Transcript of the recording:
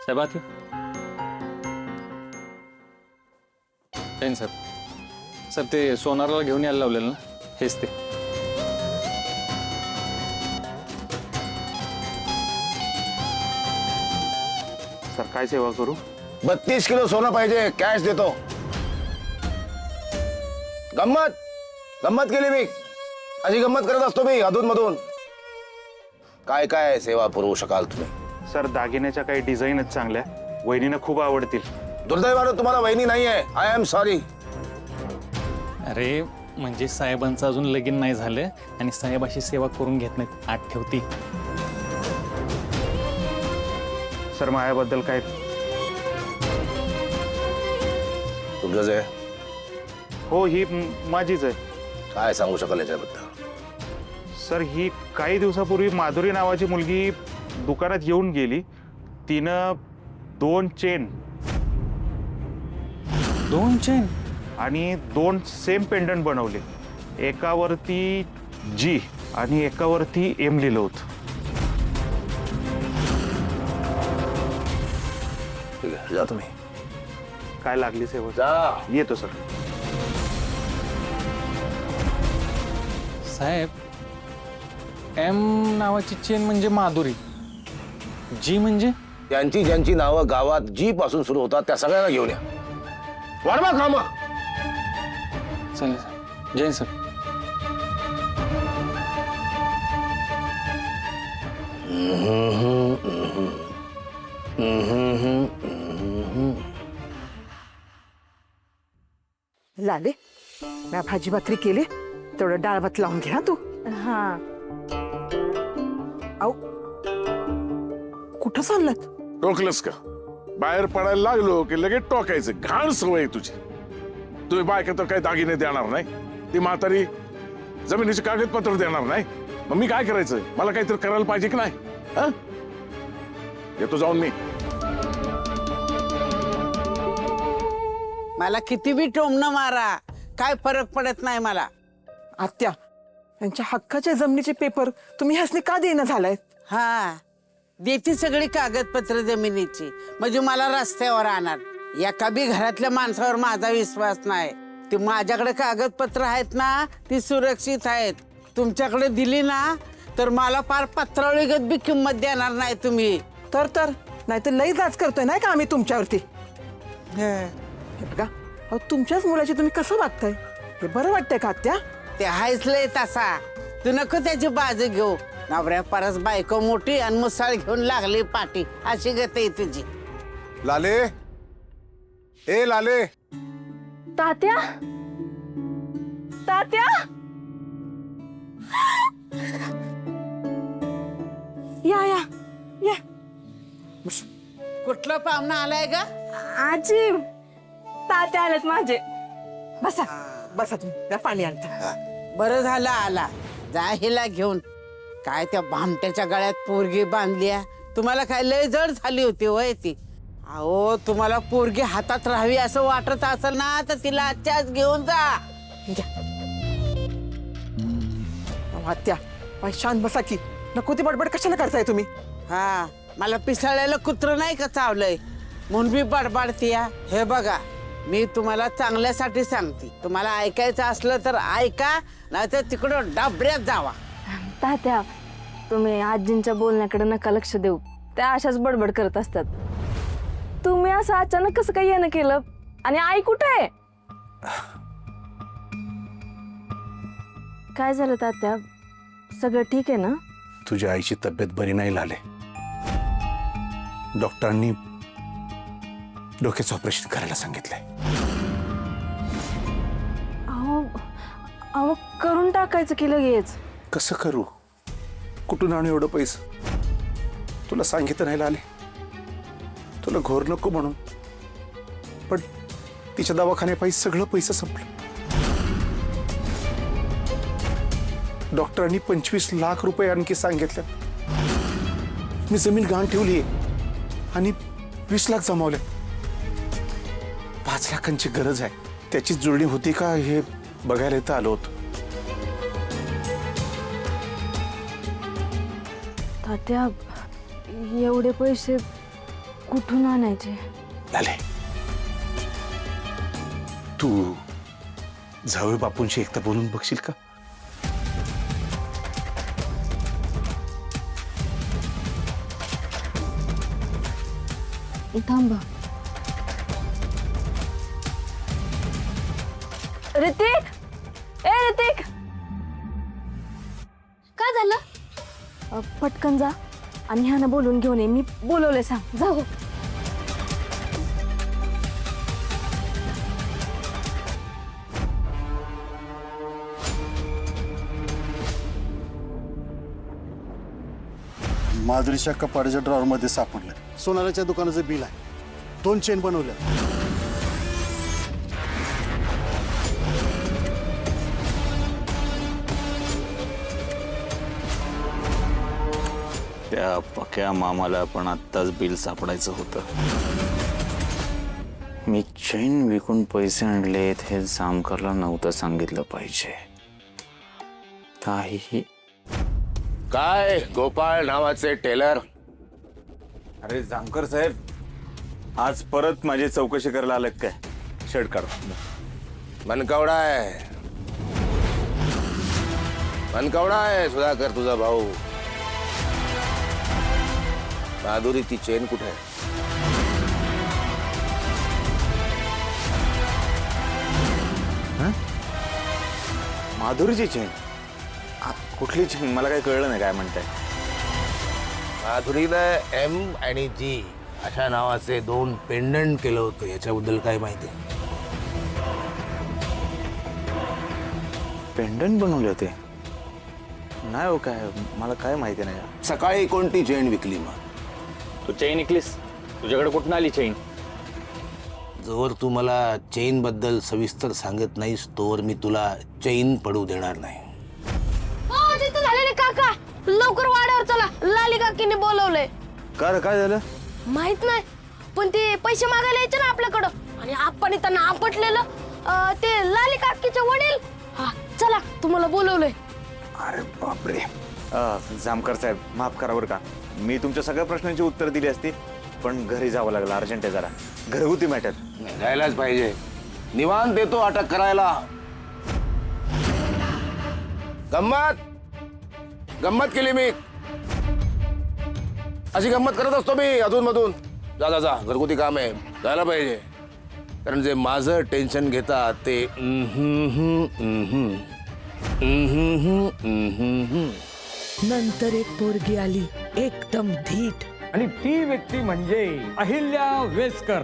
साहेब आत साहेब सर ते सोनाराला घेऊन यायला लावलेलं ना हेच ते. सर काय सेवा करू? 32 किलो सोनं पाहिजे, कॅश देतो. गंमत गंमत केली मी, अशी गंमत करत असतो मी अधून मधून. काय काय सेवा पुरवू शकाल तुम्ही? सर दागिन्याच्या काही डिझाईनच चांगल्या, वहिनीनं खूप आवडतील. दुर्दैवानं तुम्हाला वहिनी नाहीये. I am sorry. अरे म्हणजे साहेबांचं अजून लगीन नाही झालं आणि साहेब अशी सेवा करून घेत नाहीत, आत ठेवती. सर माझ्याबद्दल काय? तुमचंच आहे? हो ही माझीच आहे. काय सांगू शकाल याच्याबद्दल? सर ही काही दिवसापूर्वी माधुरी नावाची मुलगी दुकानात येऊन गेली. तिनं 2 चेन, 2 चेन आणि 2 सेम पेंडंट बनवले. एकावरती जी आणि एकावरती एम लिहिलं होतं. ठीक आहे, जा तुम्ही. काय लागली सेवा? जा. येतो सर. साहेब एम नावाची चेन म्हणजे माधुरी, जी म्हणजे? त्यांची ज्यांची नावं गावात जी पासून सुरू होतात त्या सगळ्यांना घेऊन या. वाढवा कामं. चालेल सर. जैन सर. लाले मी भाजी भाकरी केली, तेवढं डाळ भात लावून घे ना तू. हा. आऊ कुठं चाललात? टोकलंस का? बाहेर पडायला लागलो की लगेच टोकायचं. घाण सवय आहे तुझी. तुम्ही बायका तर काही दागिने देणार नाही, ती म्हातारी जमिनीचे कागदपत्र देणार नाही. मग मी काय करायचं? मला काहीतरी करायला पाहिजे की नाही? हं? येतो जाऊन मी. मला किती बी टोमणं मारा, काय फरक पडत नाही मला. आत्या, यांच्या हक्काच्या जमिनीचे पेपर तुम्ही ह्यासने का देणं झालाय? हा देते सगळी कागदपत्र जमिनीची, म्हणजे मला रस्त्यावर आणणार. एका बी घरातल्या माणसावर माझा विश्वास नाही. ती माझ्याकडे कागदपत्र आहेत ना, ती सुरक्षित आहेत. तुमच्याकडे दिली ना तर मला फार पत्रावळीगत बी किंमत देणार नाही तुम्ही. तर नाही तर लई जाच करतोय नाही का आम्ही तुमच्यावरती. हे बघा, अहो तुमच्याच मुलाची तुम्ही कसं वागताय हे बरं वाटतंय का आत्या? ते हायच लय तसा. तू नको त्याची बाजू घेऊ. नवऱ्या परस बायको मोठी आणि मुसाळ घेऊन लागली पाठी, अशी गत आहे तुझी. लाले, ए लाले. तात्या, तात्या, या कुठलं पाहुणा आलाय का? आजी, तात्या आलेत माझे. बसा बसा तुम्ही, त्या पाणी आणता. बरं झालं आला. जा हिला घेऊन. काय त्या भामट्याच्या गळ्यात पोरगी बांधल्या. तुम्हाला काय लय जड झाली होती वय ती. अहो तुम्हाला पोरगी हातात राहावी असं वाटत असेल ना तर तिला आजच्याच घेऊन जा. अहो, आत्या बाई शांत बसा की. नको ती बडबड कशाला करताय तुम्ही? हा मला पिसाळलेलं कुत्र नाही का चावलंय म्हणून मी बडबडतीया. हे बघा, मी तुम्हाला चांगल्यासाठी सांगते. तुम्हाला ऐकायचं असलं तर ऐका, नाहीतर तिकडं डबऱ्यात जावा. तात्या, तुम्ही आजींच्या बोलण्याकडे नका लक्ष देऊ. त्या अशाच बडबड करत असतात. तुम्ही असं अचानक कसं काय येणं केलं? आणि आई कुठे आहे? काय झालं तात्या? सगळं ठीक आहे ना? तुझ्या आईची तब्येत बरी नाही लाले. डॉक्टरांनी डोक्याचं ऑपरेशन करायला सांगितलंय. अहो करून टाकायचं की लगेच. कसं करू? कुठून आणू एवढं पैसे? तुला सांगितलं नाही लाले, तुला घोर नको म्हणून. पण तिच्या दवाखान्यापायी सगळं पैसे संपलं. डॉक्टरांनी 25 लाख रुपये आणखी सांगितले. मी जमीन गहाण ठेवली आणि 20 लाख जमावले. 5 लाखांची गरज आहे. त्याची जुळणी होती का हे बघायला इथं आलो होतो. तात्या, एवढे पैसे कुठून आणायचे? लाले, तू जावई बापूंशी एकदा बोलून बघशील का? थांबा. ऋतिक, ए ऋतिक, काय झालं? पटकन जा आणि ह्यानं बोलून घेऊन ये. मी बोलवले, सांग. जाऊ. माधुरीच्या कपाडाच्या ड्रॉवरमध्ये सापडलं. सोनाराच्या दुकानाचं बिल आहे. 2 चेन बनवल्या. त्या पक्या मामाला पण आत्ताच बिल सापडायचं होतं. मी चैन विकून पैसे आणलेत हे जामकरला नव्हतं सांगितलं पाहिजे. काहीही. काय गोपाळ नावाचे टेलर? अरे जामकर साहेब, आज परत माझी चौकशी करायला आलं काय? शर्ट काढ. मनकवडा आहे, मनकवडा आहे सुधाकर तुझा भाऊ. माधुरी ती चेन कुठे आहे? माधुरीची चेन? कुठली चेन? मला काही कळलं नाही काय म्हणताय. माधुरीनं M आणि G अशा नावाचे 2 पेंडंट केलं होतं. याच्याबद्दल काय माहिती? पेंडंट बनवले होते? नाही हो, काय मला काय माहिती नाही. सकाळी कोणती चेन विकली मग? तू चैन ऐकलीस? तुझ्याकडे कुठून आली चैन? जोवर तू मला चेन बद्दल सविस्तर सांगत नाहीस तोवर मी तुला चेन पडू देणार नाही. झालेले काका, लवकर वाड्यावर चला. लाली काकीने बोलवलंय. काय झालं? माहित नाही, पण ते पैसे मागायला यायचे ना आपल्याकडं, आणि आपण त्यांना आपटलेलं. ते लाली काकीचे वडील. हा चला, तुम्हाला बोलवलंय. अरे बापरे. जामकर साहेब, माफ करा बरं का. मी तुमच्या सगळ्या प्रश्नांची उत्तर दिली असती, पण घरी जावं लागलं. अर्जंट आहे जरा, घरगुती मॅटर. जायलाच पाहिजे. निवांत देतो अटक करायला. गंमत केली मी. अशी गंमत करत असतो मी अधून मधून. जा जा, घरगुती काम आहे, जायला पाहिजे. कारण जे माझं टेन्शन घेतात ते नंतर एक पोरगी आली, एकदम धीट. आणि ती व्यक्ती म्हणजे अहिल्या वेसकर.